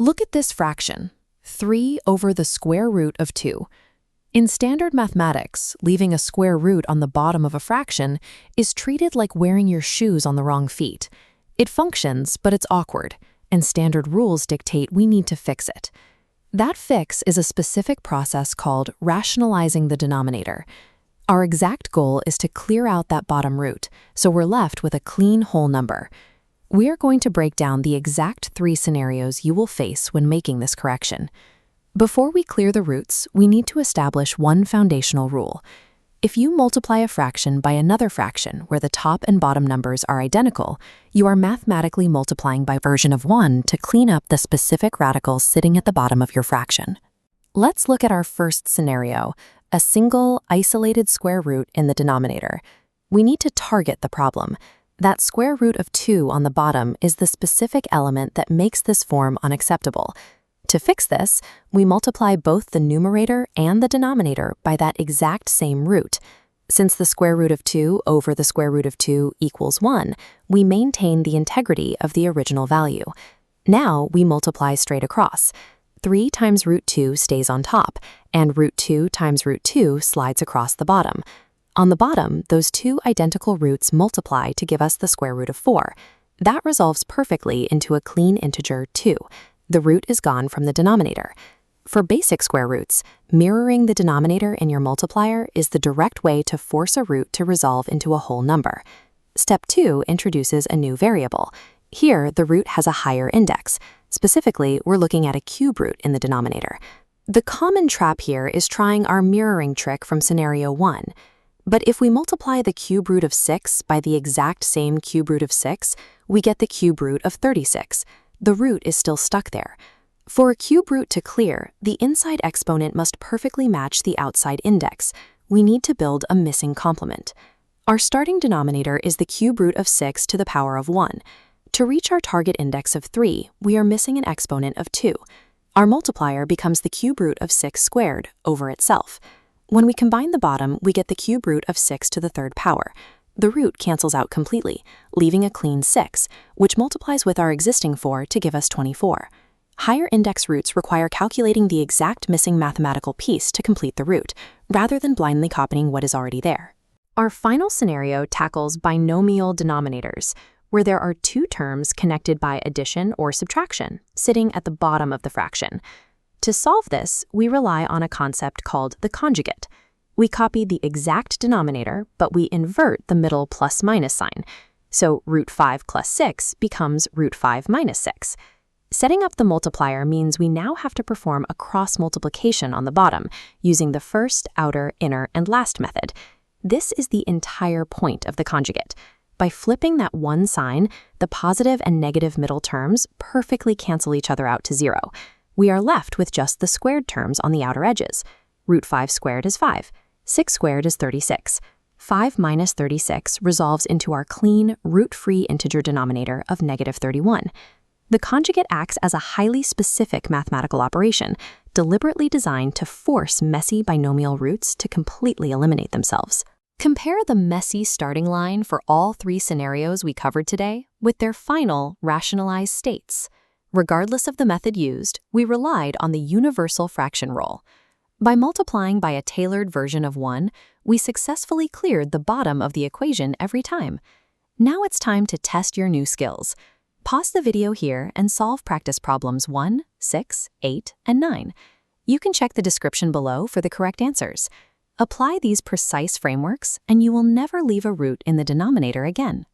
Look at this fraction, 3 over the square root of 2. In standard mathematics, leaving a square root on the bottom of a fraction is treated like wearing your shoes on the wrong feet. It functions, but it's awkward, and standard rules dictate we need to fix it. That fix is a specific process called rationalizing the denominator. Our exact goal is to clear out that bottom root, so we're left with a clean whole number. We are going to break down the exact 3 scenarios you will face when making this correction. Before we clear the roots, we need to establish one foundational rule. If you multiply a fraction by another fraction where the top and bottom numbers are identical, you are mathematically multiplying by version of 1 to clean up the specific radicals sitting at the bottom of your fraction. Let's look at our first scenario, a single, isolated square root in the denominator. We need to target the problem. That square root of 2 on the bottom is the specific element that makes this form unacceptable. To fix this, we multiply both the numerator and the denominator by that exact same root. Since the square root of 2 over the square root of 2 equals 1, we maintain the integrity of the original value. Now we multiply straight across. 3 times root 2 stays on top, and root 2 times root 2 slides across the bottom. On the bottom, those 2 identical roots multiply to give us the square root of 4. That resolves perfectly into a clean integer 2. The root is gone from the denominator. For basic square roots, mirroring the denominator in your multiplier is the direct way to force a root to resolve into a whole number. Step 2 introduces a new variable. Here, the root has a higher index. Specifically, we're looking at a cube root in the denominator. The common trap here is trying our mirroring trick from scenario 1. But if we multiply the cube root of 6 by the exact same cube root of 6, we get the cube root of 36. The root is still stuck there. For a cube root to clear, the inside exponent must perfectly match the outside index. We need to build a missing complement. Our starting denominator is the cube root of 6 to the power of 1. To reach our target index of 3, we are missing an exponent of 2. Our multiplier becomes the cube root of 6 squared over itself. When we combine the bottom, we get the cube root of 6 to the 3rd power. The root cancels out completely, leaving a clean 6, which multiplies with our existing 4 to give us 24. Higher index roots require calculating the exact missing mathematical piece to complete the root, rather than blindly copying what is already there. Our final scenario tackles binomial denominators, where there are 2 terms connected by addition or subtraction, sitting at the bottom of the fraction. To solve this, we rely on a concept called the conjugate. We copy the exact denominator, but we invert the middle plus-minus sign. So root 5 plus 6 becomes root 5 minus 6. Setting up the multiplier means we now have to perform a cross multiplication on the bottom, using the first, outer, inner, and last method. This is the entire point of the conjugate. By flipping that one sign, the positive and negative middle terms perfectly cancel each other out to 0. We are left with just the squared terms on the outer edges. Root 5 squared is 5. 6 squared is 36. 5 minus 36 resolves into our clean, root-free integer denominator of negative 31. The conjugate acts as a highly specific mathematical operation, deliberately designed to force messy binomial roots to completely eliminate themselves. Compare the messy starting line for all 3 scenarios we covered today with their final rationalized states. Regardless of the method used, we relied on the universal fraction rule. By multiplying by a tailored version of 1, we successfully cleared the bottom of the equation every time. Now it's time to test your new skills. Pause the video here and solve practice problems 1, 6, 8, and 9. You can check the description below for the correct answers. Apply these precise frameworks, and you will never leave a root in the denominator again.